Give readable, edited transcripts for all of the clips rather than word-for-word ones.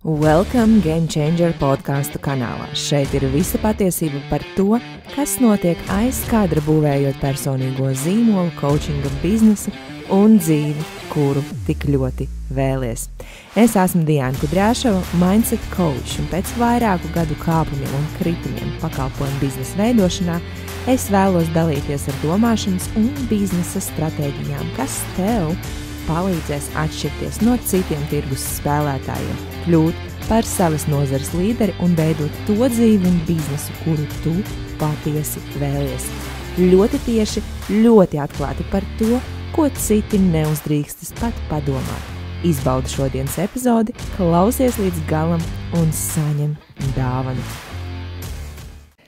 Welcome Game Changer podcastu kanālā. Šeit ir visa patiesība par to, kas notiek aiz kadra būvējot personīgo zīmolu, coachinga biznesu un dzīvi, kuru tik ļoti vēlies. Es esmu Diana Kudrāšava, mindset coach, un pēc vairāku gadu kāpumiem un kritumiem pakalpojumu biznesa veidošanā es vēlos dalīties ar domāšanas un biznesa stratēģijām, kas tev palīdzēs atšķirties no citiem tirgus spēlētājiem, kļūt par savas nozares līderi un veidot to dzīvi un biznesu, kuru tu patiesi vēlies. Ļoti tieši, ļoti atklāti par to, ko citi neuzdrīkstas pat padomāt. Izbaudi šodienas epizodi, klausies līdz galam un saņem dāvanu.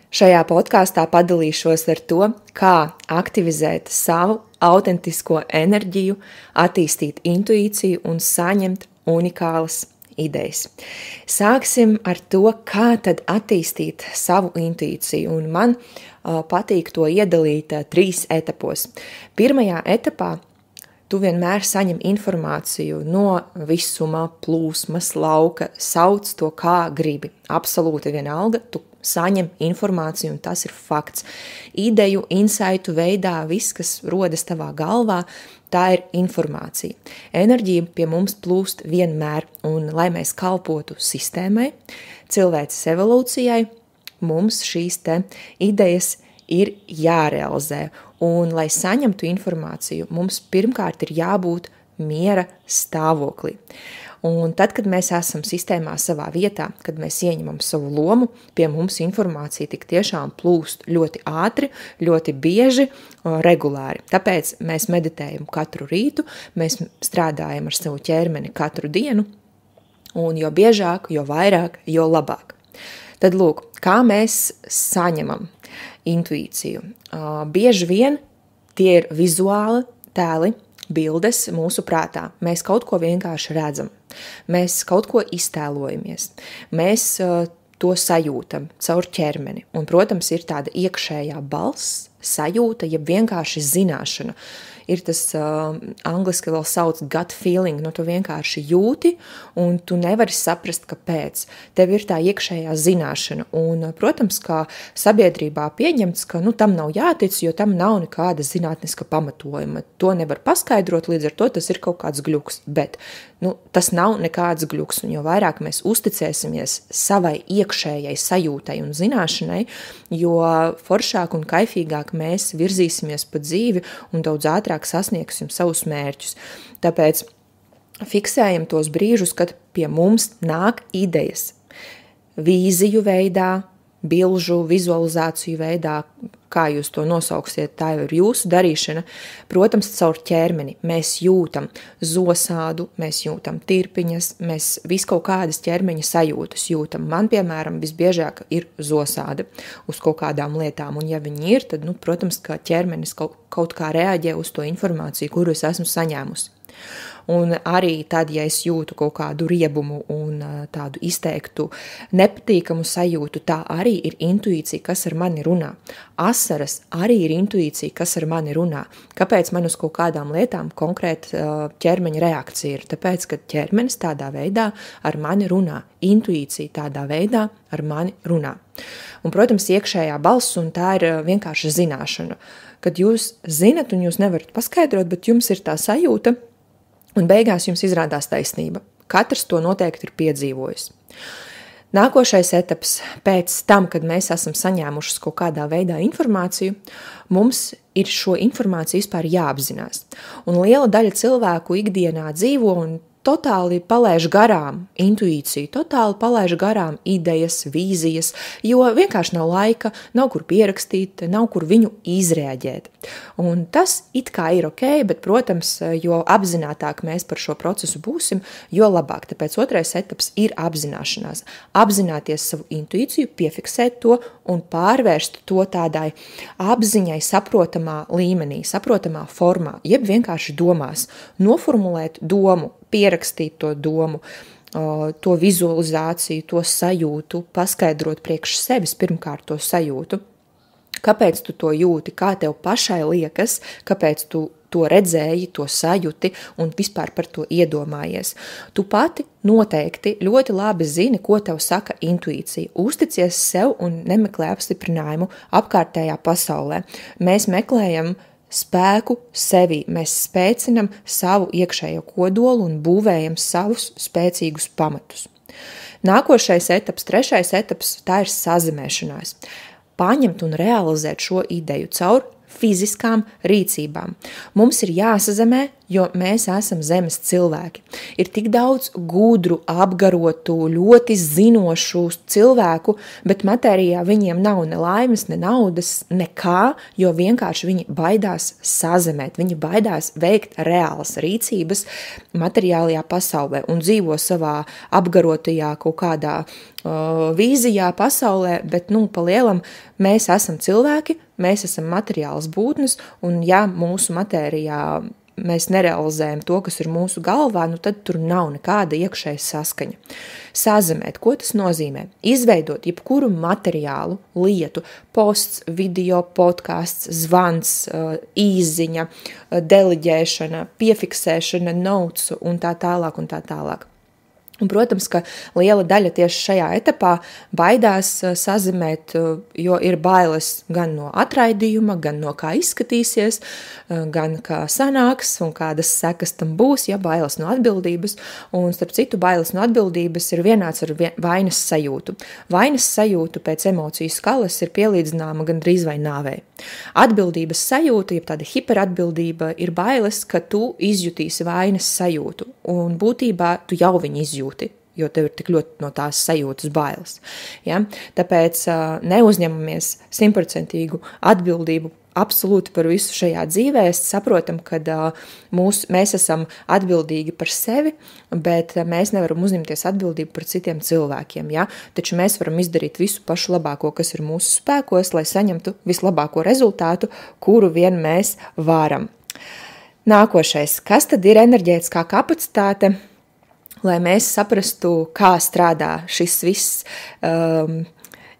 Šajā podkāstā padalīšos ar to, kā aktivizēt savu autentisko enerģiju, attīstīt intuīciju un saņemt unikālas idejas. Sāksim ar to, kā tad attīstīt savu intuīciju, un man patīk to iedalīt 3 etapos. Pirmajā etapā tu vienmēr saņem informāciju no visuma, plūsmas, lauka, sauc to kā gribi. Absolūti vienalga, tu saņem informāciju, un tas ir fakts. Ideju, insaitu veidā, viss, kas rodas tavā galvā, tā ir informācija. Enerģija pie mums plūst vienmēr, un lai mēs kalpotu sistēmai, cilvēces evolūcijai, mums šīs te idejas ir jārealizē. Un, lai saņemtu informāciju, mums pirmkārt ir jābūt miera stāvoklī. Un tad, kad mēs esam sistēmā savā vietā, kad mēs ieņemam savu lomu, pie mums informācija tik tiešām plūst ļoti ātri, ļoti bieži, regulāri. Tāpēc mēs meditējam katru rītu, mēs strādājam ar savu ķermeni katru dienu, un jo biežāk, jo vairāk, jo labāk. Tad lūk, kā mēs saņemam intuīciju? Bieži vien tie ir vizuāli tēli, bildes mūsu prātā. Mēs kaut ko vienkārši redzam. Mēs kaut ko iztēlojamies. Mēs to sajūtam caur ķermeni. Un, protams, ir tāda iekšējā balss, sajūta, jeb vienkārši zināšana. Ir tas angliski vēl sauc gut feeling, tu vienkārši jūti, un tu nevari saprast, kāpēc. Tev ir tā iekšējā zināšana, un, protams, kā sabiedrībā pieņemts, ka tam nav jātic, jo tam nav nekāda zinātniska pamatojuma. To nevar paskaidrot, līdz ar to tas ir kaut kāds gļuks, bet tas nav nekāds gļuks, un jo vairāk mēs uzticēsimies savai iekšējai sajūtai un zināšanai, jo foršāk un kaifīgāk mēs virzīsimies pa dzīvi un daudz ātrāk sasniegsim savus mērķus. Tāpēc fiksējam tos brīžus, kad pie mums nāk idejas. Vīziju veidā, bilžu, vizualizāciju veidā, kā jūs to nosauksiet, tā jau ir jūsu darīšana. Protams, caur ķermeni mēs jūtam zosādu, mēs jūtam tirpiņas, mēs visu kaut kādas ķermeņa sajūtas jūtam. Man, piemēram, visbiežāk ir zosāda uz kaut kādām lietām, un ja viņi ir, tad, protams, ka ķermenis kaut kā reaģē uz to informāciju, kuru es esmu saņēmusi. Un arī tad, ja es jūtu kaut kādu riebumu un tādu izteiktu nepatīkamu sajūtu, tā arī ir intuīcija, kas ar mani runā. Asaras arī ir intuīcija, kas ar mani runā. Kāpēc man uz kaut kādām lietām konkrēti ķermeņa reakcija ir? Tāpēc, ka ķermenis tādā veidā ar mani runā. Intuīcija tādā veidā ar mani runā. Un, protams, iekšējā balss, un tā ir vienkārši zināšana. Kad jūs zinat un jūs nevarat paskaidrot, bet jums ir tā sajūta, un beigās jums izrādās taisnība. Katrs to noteikti ir piedzīvojis. Nākošais etaps pēc tam, kad mēs esam saņēmuši kaut kādā veidā informāciju, mums ir šo informāciju vispār jāapzinās. Un liela daļa cilvēku ikdienā dzīvo un totāli palaiž garām intuīciju, totāli palaiž garām idejas, vīzijas, jo vienkārši nav laika, nav kur pierakstīt, nav kur viņu izreaģēt. Un tas it kā ir ok, bet, protams, jo apzinātāk mēs par šo procesu būsim, jo labāk. Tāpēc otrais etaps ir apzināšanās. Apzināties savu intuīciju, piefiksēt to un pārvērst to tādai apziņai saprotamā līmenī, saprotamā formā, jeb vienkārši domās. Noformulēt domu, pierakstīt to domu, to vizualizāciju, to sajūtu, paskaidrot priekš sevis pirmkārt to sajūtu. Kāpēc tu to jūti, kā tev pašai liekas, kāpēc tu to redzēji, to sajūti un vispār par to iedomājies. Tu pati noteikti ļoti labi zini, ko tev saka intuīcija. Uzticies sev un nemeklē apstiprinājumu apkārtējā pasaulē. Mēs meklējam spēku sevī, mēs spēcinam savu iekšējo kodolu un būvējam savus spēcīgus pamatus. Nākošais etaps, trešais etaps, tā ir sazemēšanās. Paņemt un realizēt šo ideju caur fiziskām rīcībām. Mums ir jāsazemē, jo mēs esam zemes cilvēki. Ir tik daudz gudru, apgarotu, ļoti zinošu cilvēku, bet matērijā viņiem nav ne laimes, ne naudas, nekā, jo vienkārši viņi baidās sazemēt, viņi baidās veikt reālas rīcības materiālajā pasaulē un dzīvo savā apgarotajā kaut kādā vīzijā pasaulē, bet, pa lielam mēs esam cilvēki, mēs esam materiālas būtnes, un ja mūsu matērijā mēs nerealizējam to, kas ir mūsu galvā, tad tur nav nekāda iekšēja saskaņa. Sazemēt, ko tas nozīmē? Izveidot jebkuru materiālu lietu, posts, video, podcasts, zvans, īziņa, deleģēšana, piefiksēšana, notes un tā tālāk un tā tālāk. Un, protams, ka liela daļa tieši šajā etapā baidās sazemēt, jo ir bailes gan no atraidījuma, gan no kā izskatīsies, gan kā sanāks un kādas sekas tam būs, ja bailes no atbildības. Un, starp citu, bailes no atbildības ir vienāds ar vainas sajūtu. Vainas sajūtu pēc emociju skalas ir pielīdzināma gandrīz vai nāvei. Atbildības sajūta, jeb tāda hiperatbildība, ir bailes, ka tu izjutīsi vainas sajūtu, un būtībā tu jau viņu izjūti, jo tev ir tik ļoti no tās sajūtas bailes. Ja? Tāpēc neuzņemamies 100% atbildību absolūti par visu šajā dzīvē. Saprotam, ka mēs esam atbildīgi par sevi, bet mēs nevaram uzņemties atbildību par citiem cilvēkiem. Ja? Taču mēs varam izdarīt visu pašu labāko, kas ir mūsu spēkos, lai saņemtu vislabāko rezultātu, kuru vien mēs varam. Nākošais. Kas tad ir enerģētiskā kapacitāte? Lai mēs saprastu, kā strādā šis viss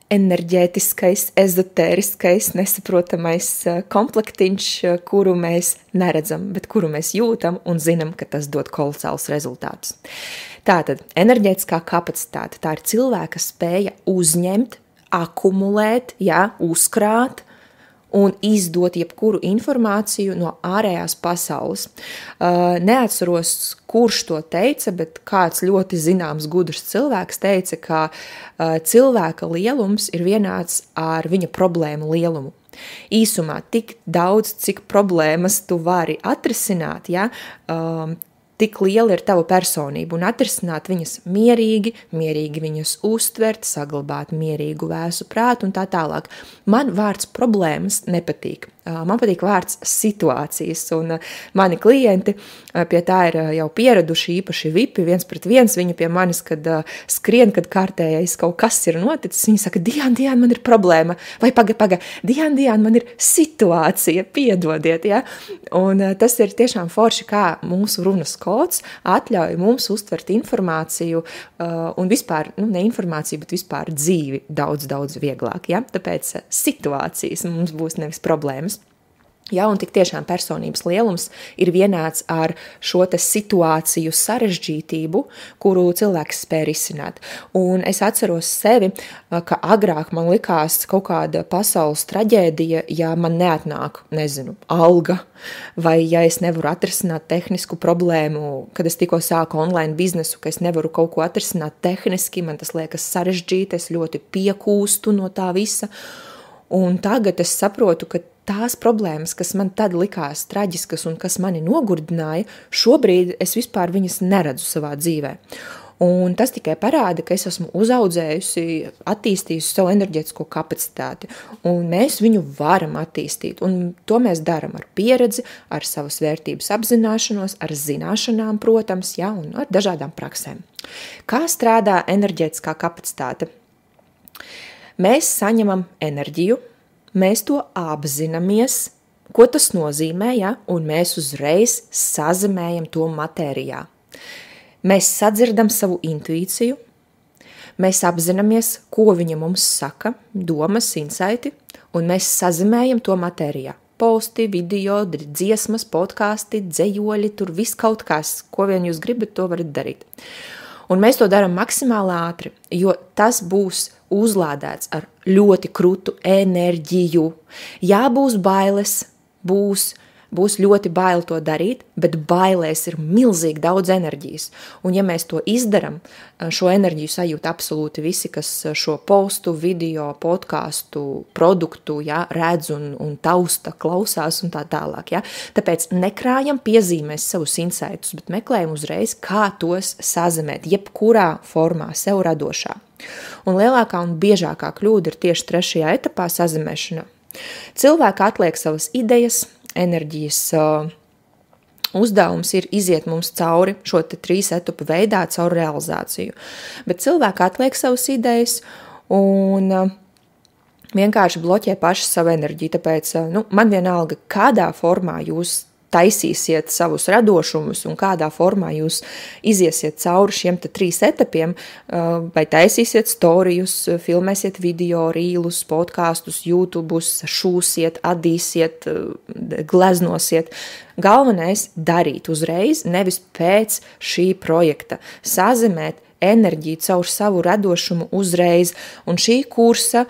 enerģētiskais, ezotēriskais, nesaprotamais komplektiņš, kuru mēs neredzam, bet kuru mēs jūtam un zinām, ka tas dod kolosālus rezultātus. Tātad, enerģētiskā kapacitāte, tā ir cilvēka spēja uzņemt, akumulēt, uzkrāt, un izdot jebkuru informāciju no ārējās pasaules. Neatceros, kurš to teica, bet kāds ļoti zināms gudrs cilvēks teica, ka cilvēka lielums ir vienāds ar viņa problēmu lielumu. Īsumā tik daudz, cik problēmas tu vari atrisināt, tik liela ir tava personība un atrisināt viņas mierīgi viņas uztvert, saglabāt mierīgu vēsu prātu un tā tālāk. Man vārds problēmas nepatīk. Man patīk vārds situācijas, un mani klienti pie tā ir jau pieraduši, īpaši vipi, 1-1, viņi pie manis, kad skrien, kad kārtējais kaut kas ir noticis, viņi saka, Diana, man ir problēma, vai paga, Diana, man ir situācija, piedodiet, ja? Un tas ir tiešām forši, kā mūsu runas kods atļauj mums uztvert informāciju, un vispār, ne informāciju, bet vispār dzīvi daudz vieglāk, ja? Tāpēc situācijas mums būs nevis problēmas. Ja, un tik tiešām personības lielums ir vienāds ar šo te situāciju sarežģītību, kuru cilvēks spēj risināt. Un es atceros sevi, ka agrāk man likās kaut kāda pasaules traģēdija, ja man neatnāk, alga, vai ja es nevaru atrisināt tehnisku problēmu, kad es tikko sāku online biznesu, ka es nevaru kaut ko atrisināt tehniski, man tas liekas sarežģīti, es ļoti piekūstu no tā visa. Un tagad es saprotu, ka tās problēmas, kas man tad likās traģiskas un kas mani nogurdināja, šobrīd es vispār viņas neredzu savā dzīvē. Un tas tikai parāda, ka es esmu uzaudzējusi, attīstījusi savu enerģētisko kapacitāti, un mēs viņu varam attīstīt. Un to mēs daram ar pieredzi, ar savas vērtības apzināšanos, ar zināšanām, protams, un ar dažādām praksēm. Kā strādā enerģētiskā kapacitāte? Mēs saņemam enerģiju, mēs to apzināmies, ko tas nozīmē, un mēs uzreiz sazemējam to matērijā. Mēs sadzirdam savu intuīciju, mēs apzināmies, ko viņa mums saka, domas, insaiti, un mēs sazemējam to matērijā. posti, video, dziesmas, podkāsti, dzejoļi, tur viss kaut kas, ko vien jūs gribat, to varat darīt. Un mēs to darām maksimāli ātri, jo tas būs uzlādēts ar ļoti krūtu enerģiju. Jā, būs bailes, būs ļoti baili to darīt, bet bailēs ir milzīgi daudz enerģijas. Un ja mēs to izdaram, šo enerģiju sajūt absolūti visi, kas šo postu, video, podkāstu, produktu redz un tausta, klausās un tā tālāk. Ja? Tāpēc nekrājam piezīmēs savus insightus, bet meklējam uzreiz, kā tos sazemēt, jebkurā formā, sev radošā. Un lielākā un biežākā kļūda ir tieši 3. etapā sazemēšana. Cilvēki atliek savas idejas, enerģijas uzdevums ir iziet mums cauri šo 3 etapu veidā, caur realizāciju. Bet cilvēki atliek savas idejas un vienkārši bloķē paši savu enerģiju. Tāpēc man vienalga, kādā formā jūs taisīsiet savus radošumus un kādā formā jūs iziesiet cauri šiem 3 etapiem, vai taisīsiet storijus, filmēsiet video, rīlus, podkāstus, YouTube'us, šūsiet, adīsiet, gleznosiet. Galvenais darīt uzreiz, nevis pēc šī projekta. Sazemēt enerģiju caur savu radošumu uzreiz, un šī kursa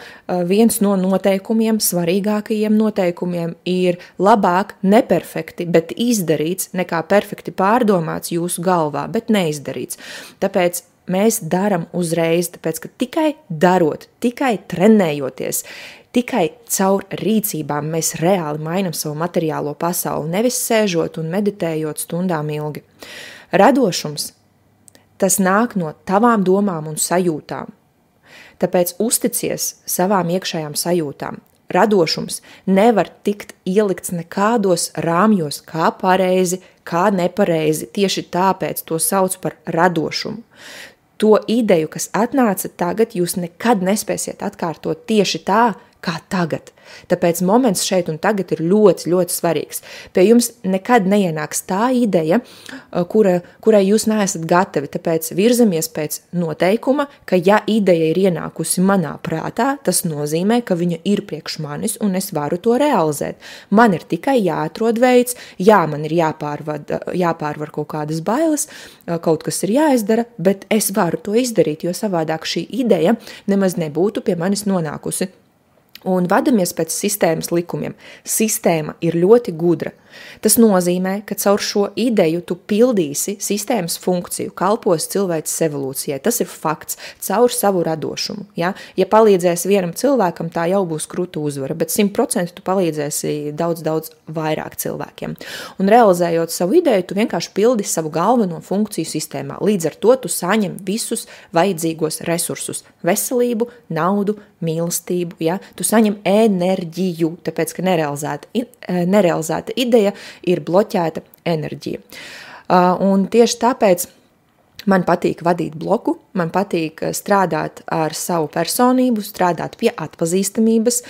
viens no noteikumiem, svarīgākajiem noteikumiem ir labāk neperfekti, bet izdarīts, nekā perfekti pārdomāts jūsu galvā, bet neizdarīts. Tāpēc mēs daram uzreiz, tāpēc, ka tikai darot, tikai trenējoties, tikai caur rīcībām mēs reāli mainam savu materiālo pasauli, nevis sēžot un meditējot stundām ilgi. Radošums tas nāk no tavām domām un sajūtām. Tāpēc uzticies savām iekšējām sajūtām. Radošums nevar tikt ielikts nekādos rāmjos, kā pareizi, kā nepareizi. Tieši tāpēc to sauc par radošumu. To ideju, kas atnāca tagad, jūs nekad nespēsiet atkārtot tieši tā, kā tagad. Tāpēc moments šeit un tagad ir ļoti, ļoti svarīgs. Pie jums nekad neienāks tā ideja, kurai jūs neesat gatavi. Tāpēc virzamies pēc noteikuma, ka ja ideja ir ienākusi manā prātā, tas nozīmē, ka viņa ir priekš manis un es varu to realizēt. Man ir tikai jāatrod veids, man ir jāpārvar kaut kādas bailes, kaut kas ir jāizdara, bet es varu to izdarīt, jo savādāk šī ideja nemaz nebūtu pie manis nonākusi. Un vadamies pēc sistēmas likumiem. Sistēma ir ļoti gudra. Tas nozīmē, ka caur šo ideju tu pildīsi sistēmas funkciju, kalpos cilvēces evolūcijai. Tas ir fakts, caur savu radošumu. Ja palīdzēs vienam cilvēkam, tā jau būs krūta uzvara, bet 100% tu palīdzēsi daudz vairāk cilvēkiem. Un realizējot savu ideju, tu vienkārši pildi savu galveno funkciju sistēmā. Līdz ar to tu saņem visus vajadzīgos resursus – veselību, naudu, mīlestību. Ja? Tu saņem enerģiju, tāpēc, ka nerealizēta ideja ir bloķēta enerģija. Un tieši tāpēc man patīk vadīt bloku, man patīk strādāt ar savu personību, strādāt pie atpazīstamības,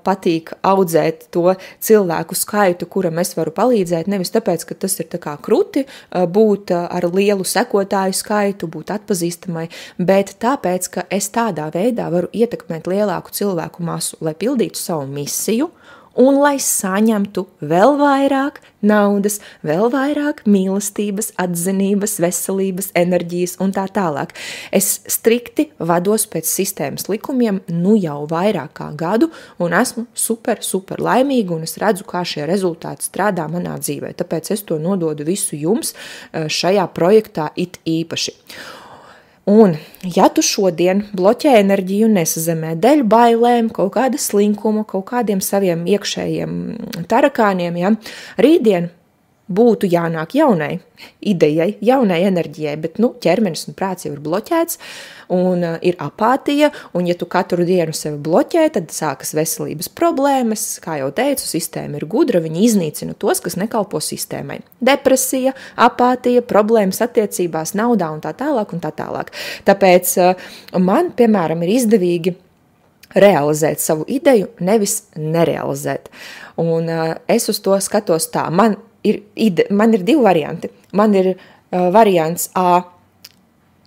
patīk audzēt to cilvēku skaitu, kuram es varu palīdzēt, nevis tāpēc, ka tas ir tā kā kruti, būt ar lielu sekotāju skaitu, būt atpazīstamai, bet tāpēc, ka es tādā veidā varu ietekmēt lielāku cilvēku masu, lai pildītu savu misiju, un lai saņemtu vēl vairāk naudas, vēl vairāk mīlestības, atzinības, veselības, enerģijas un tā tālāk. Es strikti vados pēc sistēmas likumiem jau vairāk kā gadu un esmu super laimīga un es redzu, kā šie rezultāti strādā manā dzīvē. Tāpēc es to nododu visu jums šajā projektā it īpaši. Un, ja tu šodien bloķē enerģiju un nesazemē dēļ bailēm, kaut kāda slinkuma, kaut kādiem saviem iekšējiem tarakāniem, rītdien būtu jānāk jaunai idejai, jaunai enerģijai, bet ķermenis un prāts jau ir bloķēts un ir apātija, un ja tu katru dienu sevi bloķē, tad sākas veselības problēmas, kā jau teicu, sistēma ir gudra, viņi iznīcina tos, kas nekalpo sistēmai. Depresija, apātija, problēmas attiecībās, naudā un tā tālāk un tā tālāk. Tāpēc man, piemēram, ir izdevīgi realizēt savu ideju, nevis nerealizēt. Un es uz to skatos tā. Man ir 2 varianti. Man ir variants A –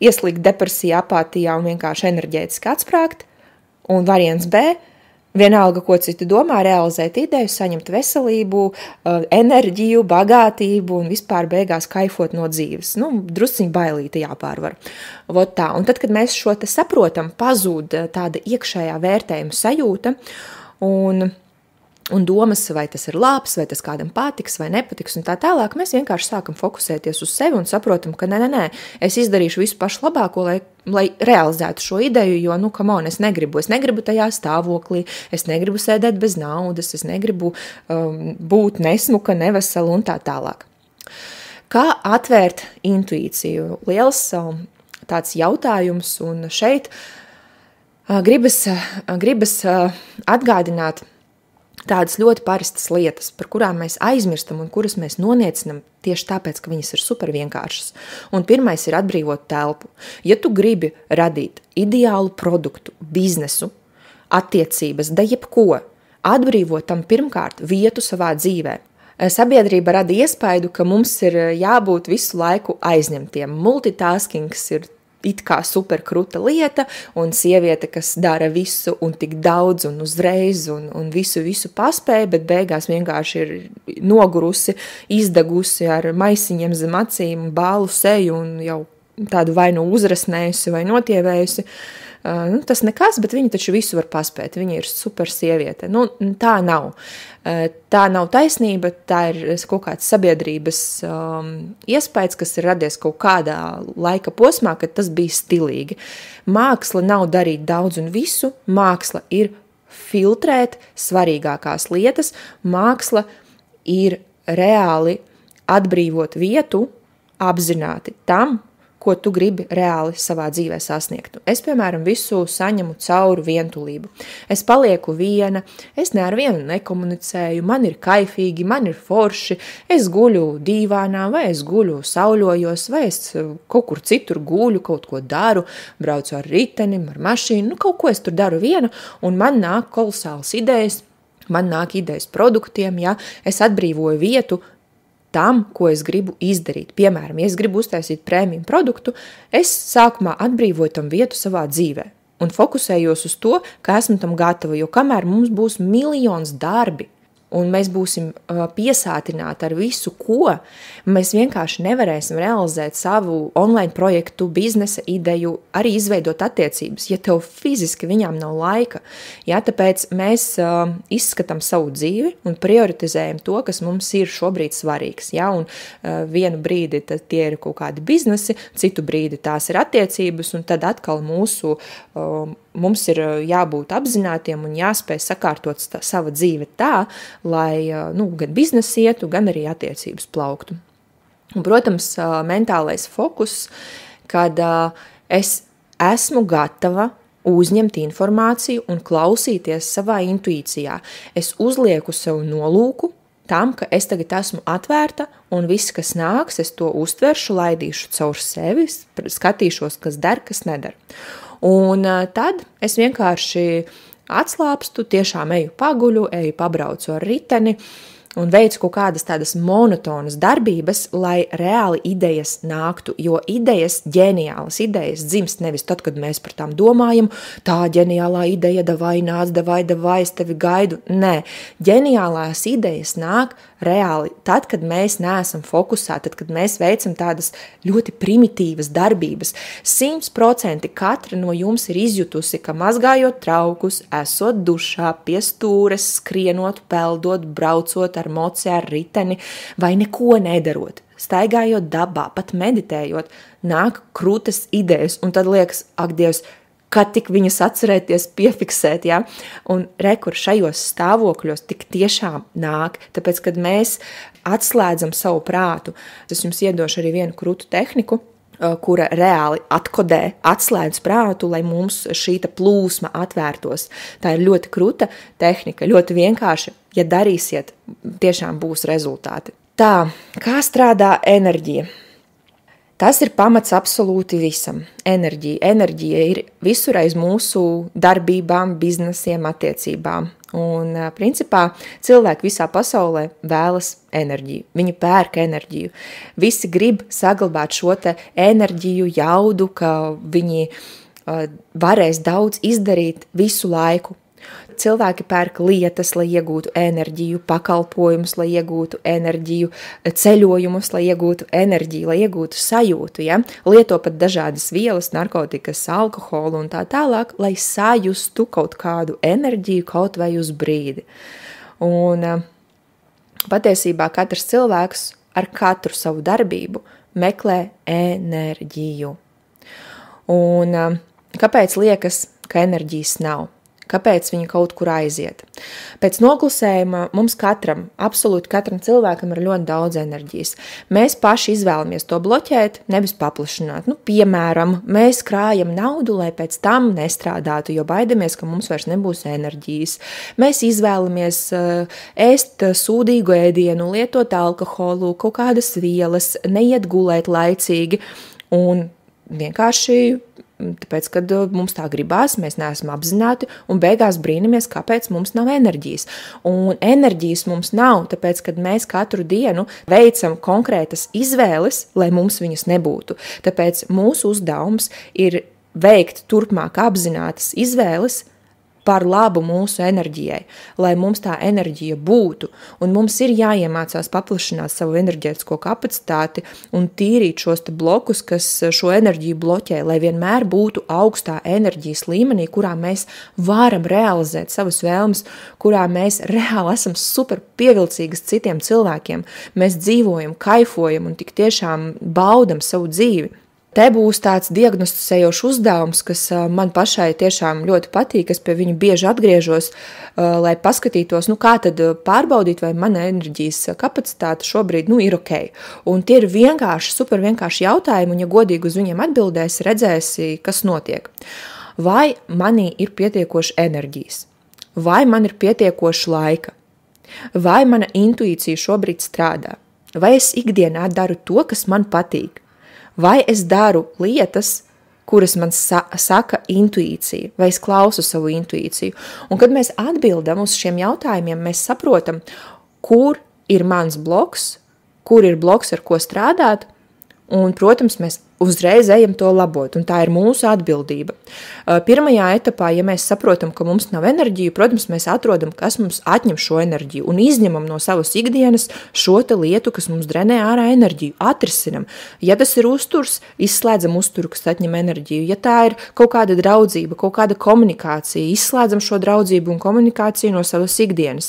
ieslīgt depresijā, apātijā un vienkārši enerģētiski atsprāgt, un variants B Vienalga, ko citi domā, realizēt ideju, saņemt veselību, enerģiju, bagātību un vispār beigās kaifot no dzīves. Drusciņ bailīti jāpārvar. Vot tā. Un tad, kad mēs šo te saprotam, pazūd tāda iekšējā vērtējuma sajūta un domas, vai tas ir labs, vai tas kādam patiks, vai nepatiks un tā tālāk, mēs vienkārši sākam fokusēties uz sevi un saprotam, ka nē, es izdarīšu visu pašu labāko, lai realizētu šo ideju, jo, es negribu tajā stāvoklī, es negribu sēdēt bez naudas, es negribu būt nesmuka, nevesela un tā tālāk. Kā atvērt intuīciju? Liels tāds jautājums, un šeit gribas atgādināt tādas ļoti parastas lietas, par kurām mēs aizmirstam un kuras mēs noniecinam tieši tāpēc, ka viņas ir super vienkāršas. Un pirmais ir atbrīvot telpu. Ja tu gribi radīt ideālu produktu, biznesu, attiecības, da jebko, atbrīvot tam pirmkārt vietu savā dzīvē. Sabiedrība rada iespaidu, ka mums ir jābūt visu laiku aizņemtiem. Multitaskings ir it kā super kruta lieta, un sieviete, kas dara visu un tik daudz un uzreiz un visu paspēja, bet beigās vienkārši ir nogurusi, izdegusi ar maisiņiem zem acīm, bālu seju un jau tādu vai nu uzrasnējusi vai notievējusi. Tas nekas, bet viņa taču visu var paspēt, viņa ir super sieviete. Tā nav. Tā nav taisnība, tā ir kaut kāds sabiedrības iespējas, kas ir radies kaut kādā laika posmā, kad tas bija stilīgi. Māksla nav darīt daudz un visu, māksla ir filtrēt svarīgākās lietas, māksla ir reāli atbrīvot vietu apzināti tam, ko tu gribi reāli savā dzīvē sasniegt. Es, piemēram, visu saņemu cauri vientulību. Es palieku viena, es ne ar vienu nekomunicēju, man ir kaifīgi, man ir forši, es guļu dīvānā, vai es guļu sauļojos, vai es kaut kur citur guļu, kaut ko daru, braucu ar ritenim, ar mašīnu, kaut ko es tur daru viena, un man nāk kolosāls idejas, man nāk idejas produktiem, ja, es atbrīvoju vietu tam, ko es gribu izdarīt. Piemēram, ja es gribu uztaisīt prēmiju produktu, es sākumā atbrīvoju tam vietu savā dzīvē un fokusējos uz to, ka esmu tam gatava, jo kamēr mums būs miljons darbi un mēs būsim piesātināti ar visu, ko, mēs vienkārši nevarēsim realizēt savu online projektu, biznesa ideju, arī izveidot attiecības, ja tev fiziski viņām nav laika. Ja, tāpēc mēs izskatām savu dzīvi un prioritizējam to, kas mums ir šobrīd svarīgs. Ja, un vienu brīdi tie ir kaut kādi biznesi, citu brīdi tās ir attiecības, un tad atkal mums ir jābūt apzinātiem un jāspēj sakārtot sava dzīve tā, lai gan biznesa ietu, gan arī attiecības plauktu. Un, protams, mentālais fokus, kad es esmu gatava uzņemt informāciju un klausīties savā intuīcijā. Es uzlieku sev nolūku tam, ka es tagad esmu atvērta un viss, kas nāks, es to uztveršu, laidīšu caur sevi, skatīšos, kas der, kas nedara. Un tad es vienkārši atslāpstu, tiešām eju paguļu, eju pabraucu ar riteni un veicu kaut kādas tādas monotonas darbības, lai reāli idejas nāktu, jo idejas, ģeniālas idejas dzimst nevis tad, kad mēs par tām domājam, tā ģeniālā ideja, davai nāc, davai, es tevi gaidu. Nē, ģeniālās idejas nāk reāli tad, kad mēs neesam fokusēti, tad, kad mēs veicam tādas ļoti primitīvas darbības. 100% katra no jums ir izjutusi, ka mazgājot traukus, esot dušā, pie stūres, skrienot, peldot, braucot ar moci, ar riteni vai neko nedarot. Staigājot dabā, pat meditējot, nāk krūtas idejas un tad liekas, ak Dievs, kad tik viņas atcerēties, piefiksēt, ja? Un rekur šajos stāvokļos tik tiešām nāk, tāpēc, kad mēs atslēdzam savu prātu, es jums iedošu arī vienu krūtu tehniku, kura reāli atslēdz prātu, lai mums šīta plūsma atvērtos. Tā ir ļoti kruta tehnika, ļoti vienkārši, ja darīsiet, tiešām būs rezultāti. Tā, kā strādā enerģija? Tas ir pamats absolūti visam. Enerģija ir visur aiz mūsu darbībām, biznesiem, attiecībām. Un, principā, cilvēki visā pasaulē vēlas enerģiju. Viņi pērk enerģiju. Visi grib saglabāt šo te enerģiju, jaudu, ka viņi varēs daudz izdarīt visu laiku. cilvēki pērk lietas, lai iegūtu enerģiju, pakalpojumus, lai iegūtu enerģiju, ceļojumus, lai iegūtu enerģiju, lai iegūtu sajūtu, ja? Lieto pat dažādas vielas, narkotikas, alkoholu un tā tālāk, lai sajustu kaut kādu enerģiju kaut vai uz brīdi. Un patiesībā katrs cilvēks ar katru savu darbību meklē enerģiju. Un kāpēc liekas, ka enerģijas nav? Kāpēc viņa kaut kur aiziet? Pēc noklusējuma mums katram, absolūti katram cilvēkam ir ļoti daudz enerģijas. Mēs paši izvēlamies to bloķēt, nevis paplašināt. Piemēram, mēs krājam naudu, lai pēc tam nestrādātu, jo baidamies, ka mums vairs nebūs enerģijas. Mēs izvēlamies ēst sūdīgu ēdienu, lietot alkoholu, kaut kādas vielas, neiet gulēt laicīgi un vienkārši tāpēc, kad mums tā gribās, mēs neesam apzināti un beigās brīnamies, kāpēc mums nav enerģijas. Un enerģijas mums nav, tāpēc, kad mēs katru dienu veicam konkrētas izvēles, lai mums viņas nebūtu. Tāpēc mūsu uzdevums ir veikt turpmāk apzinātas izvēles par labu mūsu enerģijai, lai mums tā enerģija būtu, un mums ir jāiemācās paplašināt savu enerģētisko kapacitāti un tīrīt šos te blokus, kas šo enerģiju bloķē, lai vienmēr būtu augstā enerģijas līmenī, kurā mēs varam realizēt savas vēlmes, kurā mēs reāli esam super pievilcīgas citiem cilvēkiem, mēs dzīvojam, kaifojam un tik tiešām baudam savu dzīvi. Te būs tāds diagnosticējošs uzdevums, kas man pašai tiešām ļoti patīk, es pie viņu bieži atgriežos, lai paskatītos, kā tad pārbaudīt, vai mana enerģijas kapacitāte šobrīd ir ok. Un tie ir vienkārši, super vienkārši jautājumi, un ja godīgi uz viņiem atbildēsi, redzēsi, kas notiek. Vai manī ir pietiekoši enerģijas? Vai man ir pietiekoši laika? Vai mana intuīcija šobrīd strādā? Vai es ikdienā daru to, kas man patīk? Vai es daru lietas, kuras man saka intuīcija, vai es klausu savu intuīciju? Un kad mēs atbildam uz šiem jautājumiem, mēs saprotam, kur ir mans bloks, kur ir bloks, ar ko strādāt, un, protams, mēs uzreiz ejam to labot, un tā ir mūsu atbildība. Pirmajā etapā, ja mēs saprotam, ka mums nav enerģija, protams, mēs atrodam, kas mums atņem šo enerģiju, un izņemam no savas ikdienas šo te lietu, kas mums drenē ārā enerģiju, atrisinam. Ja tas ir uzturs, izslēdzam uzturu, kas atņem enerģiju. Ja tā ir kaut kāda draudzība, kaut kāda komunikācija, izslēdzam šo draudzību un komunikāciju no savas ikdienas.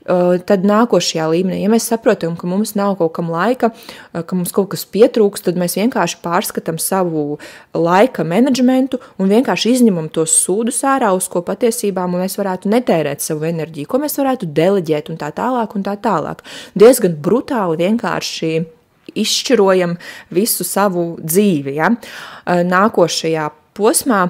Tad nākošajā līmenī, ja mēs saprotam, ka mums nav kaut kam laika, ka mums kaut kas pietrūks, tad mēs vienkārši pārskatām savu laika menedžmentu un vienkārši izņemam tos sūdus ārā, uz ko patiesībā mēs varētu netērēt savu enerģiju, ko mēs varētu deleģēt un tā tālāk un tā tālāk. Diezgan brutāli vienkārši izšķirojam visu savu dzīvi. Ja? Nākošajā posmā,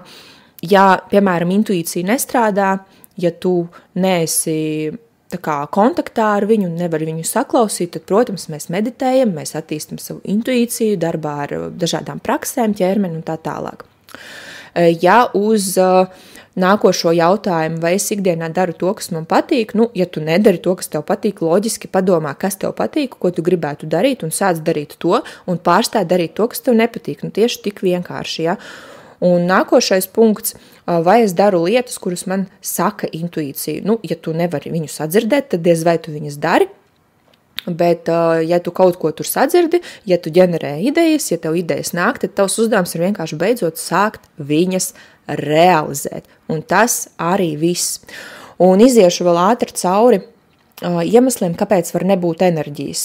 ja, piemēram, intuīcija nestrādā, ja tu neesi kontaktā ar viņu, nevar viņu saklausīt, tad, protams, mēs meditējam, mēs attīstam savu intuīciju, darbā ar dažādām praksēm, ķermeni un tā tālāk. Ja uz nākošo jautājumu, vai es ikdienā daru to, kas man patīk, ja tu nedari to, kas tev patīk, loģiski padomā, kas tev patīk, ko tu gribētu darīt, un sāc darīt to, un pārstāj darīt to, kas tev nepatīk. Tieši tik vienkārši, ja. Un nākošais punkts, vai es daru lietas, kuras man saka intuīcija. Ja tu nevari viņu sadzirdēt, tad diez vai tu viņas dari, bet ja tu kaut ko tur sadzirdi, ja tu ģenerē idejas, ja tev idejas nāk, tad tavs uzdevums ir vienkārši beidzot sākt viņas realizēt. Un tas arī viss. Un iziešu vēl ātri cauri iemesliem, kāpēc var nebūt enerģijas.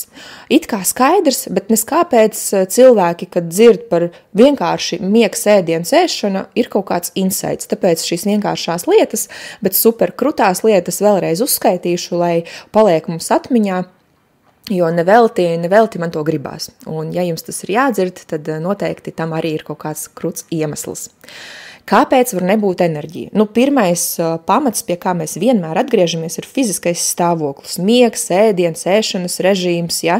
It kā skaidrs, bet nes kāpēc cilvēki, kad dzird par vienkārši miegs ēdienas ēšana, ir kaut kāds insights. Tāpēc šīs vienkāršās lietas, bet super krutās lietas vēlreiz uzskaitīšu, lai paliek mums atmiņā, jo nevelti man to gribās. Un ja jums tas ir jādzird, tad noteikti tam arī ir kaut kāds kruts iemesls. Kāpēc var nebūt enerģija? Pirmais pamats, pie kā mēs vienmēr atgriežamies, ir fiziskais stāvoklis. Miegs, ēdienas, ēšanas režīms, ja,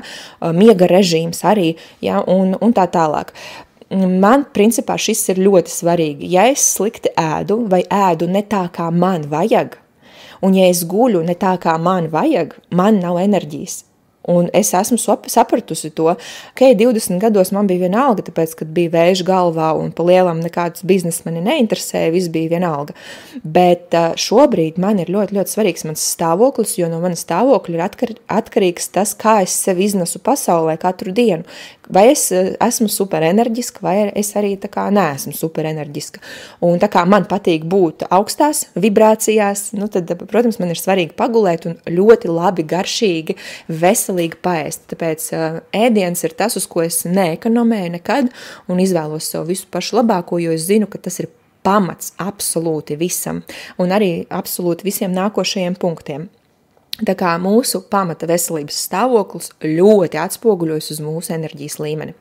miega režīms arī, ja, un tā tālāk. Man, principā, šis ir ļoti svarīgi. Ja es slikti ēdu vai ēdu ne tā, kā man vajag, un ja es guļu ne tā, kā man vajag, man nav enerģijas. Un es esmu sapratusi to, ka 20 gados man bija vienalga, tāpēc, kad bija vēža galvā un pa lielam nekāds biznes mani neinteresēja, viss bija vienalga. Bet šobrīd man ir ļoti, ļoti svarīgs mans stāvoklis, jo no manas stāvokļa ir atkarīgs tas, kā es sevi iznesu pasaulē katru dienu. Vai es esmu superenerģiska, vai es arī tā kā neesmu superenerģiska. Un tā kā man patīk būt augstās vibrācijās, nu tad, protams, man ir svarīgi pagulēt un ļoti labi, garšīgi, veselīgi paēst. Tāpēc ēdiens ir tas, uz ko es neekonomēju nekad un izvēlos sev visu pašu labāko, jo es zinu, ka tas ir pamats absolūti visam un arī absolūti visiem nākošajiem punktiem. Tā kā mūsu pamata veselības stāvoklis ļoti atspoguļojas uz mūsu enerģijas līmeni.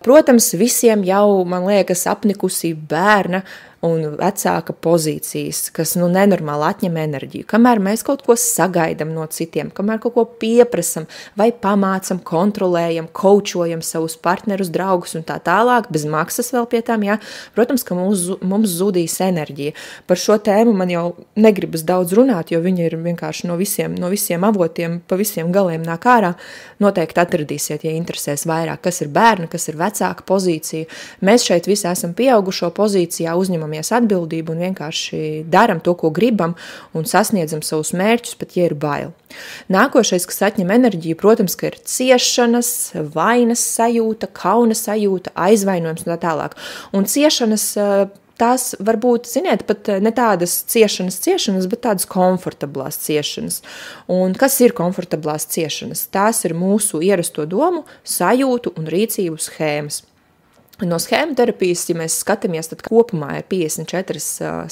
Protams, visiem jau, man liekas, apnikusī bērna un vecāka pozīcijas, kas nenormāli atņem enerģiju. Kamēr mēs kaut ko sagaidam no citiem, kamēr kaut ko pieprasam vai pamācam, kontrolējam, koučojam savus partnerus, draugus un tā tālāk, bez maksas vēl pie tām, jā, protams, ka mums zudīs enerģija. Par šo tēmu man jau negribas daudz runāt, jo viņa ir vienkārši no visiem avotiem, pa visiem galiem nāk ārā. Noteikti atradīsiet, ja interesēs vairāk, kas ir bērna, kas ir vecāka pozīcija. Mēs šeit visi esam pieaugušo pozīcijā, uzņemamies atbildību un vienkārši daram to, ko gribam un sasniedzam savus mērķus, pat ja ir bail. Nākošais, kas atņem enerģiju, protams, ka ir ciešanas, vainas sajūta, kauna sajūta, aizvainojums un tā tālāk. Un ciešanas tās varbūt, ziniet, pat ne tādas ciešanas, bet tādas komfortablās ciešanas. Un kas ir komfortablās ciešanas? Tās ir mūsu ierasto domu, sajūtu un rīcību schēmas. No schēmu terapijas, ja mēs skatāmies, tad kopumā ir 54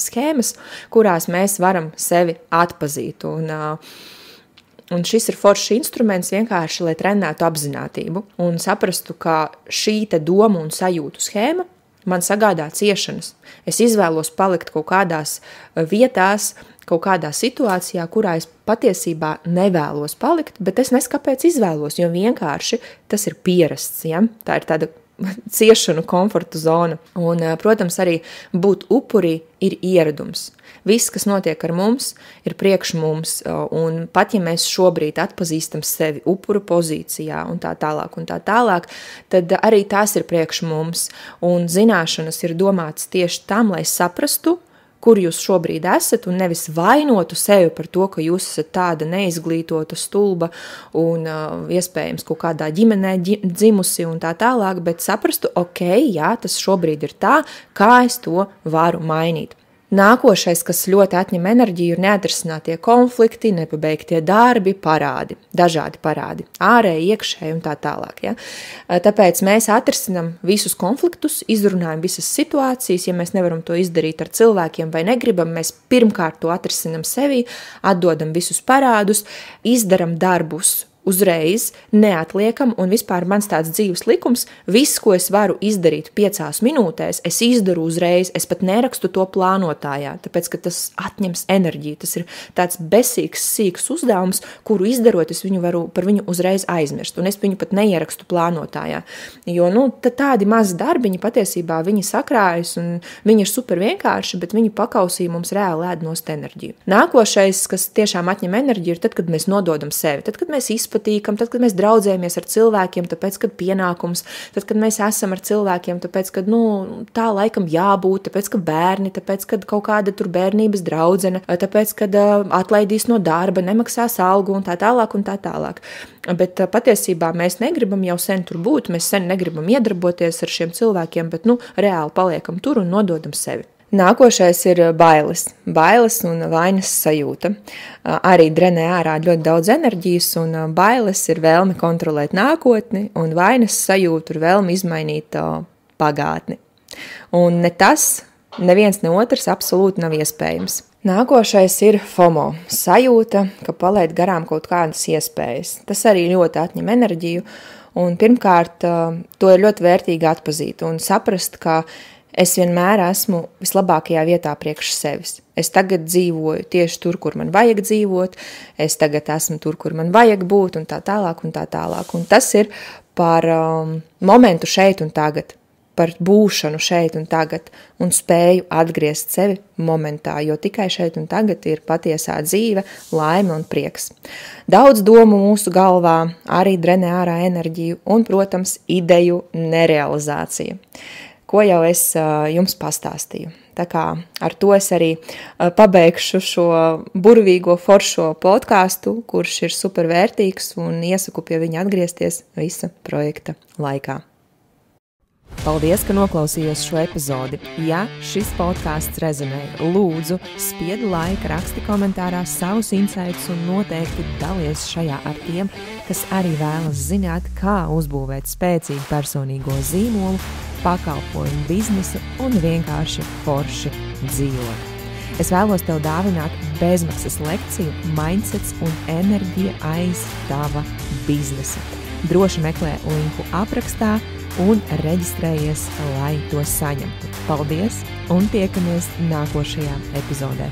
schēmas, kurās mēs varam sevi atpazīt. Un šis ir foršs instruments vienkārši, lai trenētu apzinātību un saprastu, ka šī te domu un sajūtu schēma man sagādā ciešanas. Es izvēlos palikt kaut kādās vietās, kaut kādā situācijā, kurā es patiesībā nevēlos palikt, bet es nesaku, kāpēc izvēlos, jo vienkārši tas ir pierasts. Ja? Tā ir tāda ciešanu komforta zona. Un, protams, arī būt upurī ir ieradums. Viss, kas notiek ar mums, ir priekš mums, un pat ja mēs šobrīd atpazīstam sevi upuru pozīcijā un tā tālāk, tad arī tās ir priekš mums, un zināšanas ir domātas tieši tam, lai saprastu, kur jūs šobrīd esat, un nevis vainotu sevi par to, ka jūs esat tāda neizglītota, stulba un iespējams kaut kādā ģimenē dzimusi un tā tālāk, bet saprastu, ok, jā, tas šobrīd ir tā, kā es to varu mainīt. Nākošais, kas ļoti atņem enerģiju, ir neatrisinātie konflikti, nepabeigtie darbi, dažādi parādi, ārēji, iekšēji un tā tālāk. Ja? Tāpēc mēs atrisinam visus konfliktus, izrunājam visas situācijas, ja mēs nevaram to izdarīt ar cilvēkiem vai negribam, mēs pirmkārt to atrisinam sevī, atdodam visus parādus, izdaram darbus uzreiz, neatliekam, un vispār mans tāds dzīves likums, viss, ko es varu izdarīt 5 minūtēs, es izdaru uzreiz, es pat nerakstu to plānotājā, tāpēc, ka tas atņems enerģiju, tas ir tāds besīgs, sīks uzdevums, kuru izdarot, es varu par viņu uzreiz aizmirst, un es viņu pat neierakstu plānotājā, jo, tādi mazi darbiņi patiesībā viņi sakrājas, un viņi ir super vienkārši, bet viņi pakausī mums reāli ēd nost enerģiju. Nākošais, kas tiešām atņem enerģiju, ir tad, kad mēs nododam sevi, tad, kad mēs patīkam, tad, kad mēs draudzējamies ar cilvēkiem, tāpēc, kad pienākums, tad, kad mēs esam ar cilvēkiem, tāpēc, kad, tā laikam jābūt, tāpēc, ka bērni, tāpēc, kad kaut kāda tur bērnības draudzene, tāpēc, kad atlaidīs no darba, nemaksās algu un tā tālāk un tā tālāk. Bet patiesībā mēs negribam jau sen tur būt, mēs sen negribam iedarboties ar šiem cilvēkiem, bet, reāli paliekam tur un nododam sevi. Nākošais ir bailes un vainas sajūta. Arī drenē ārā ļoti daudz enerģijas, un bailes ir vēlme kontrolēt nākotni, un vainas sajūta ir vēlme izmainīt pagātni. Un ne tas, neviens ne otrs absolūti nav iespējams. Nākošais ir FOMO, sajūta, ka palaid garām kaut kādas iespējas. Tas arī ļoti atņem enerģiju, un pirmkārt to ir ļoti vērtīgi atpazīt un saprast, ka es vienmēr esmu vislabākajā vietā priekš sevis. Es tagad dzīvoju tieši tur, kur man vajag dzīvot, es tagad esmu tur, kur man vajag būt un tā tālāk un tā tālāk. Un tas ir par momentu šeit un tagad. par būšanu šeit un tagad un spēju atgriezt sevi momentā, jo tikai šeit un tagad ir patiesā dzīve, laime un prieks. Daudz domu mūsu galvā, arī drenē ārā enerģiju un, protams, ideju nerealizācija, ko jau es jums pastāstīju. Tā kā ar to es arī pabeigšu šo burvīgo foršo podcastu, kurš ir supervērtīgs un iesaku pie viņa atgriezties visa projekta laikā. Paldies, ka noklausījos šo epizodi. Ja šis podcasts rezonēja, lūdzu, spied laiku, raksti komentārā savus insights un noteikti dalies šajā ar tiem, kas arī vēlas zināt, kā uzbūvēt spēcīgu personīgo zīmolu, pakalpojumu biznesu un vienkārši forši dzīvot. Es vēlos tev dāvināt bezmaksas lekciju Mindsets un enerģija aiz tava biznesa. Droši meklē linku aprakstā un reģistrējies, lai to saņemtu. Paldies un tiekamies nākošajā epizodē.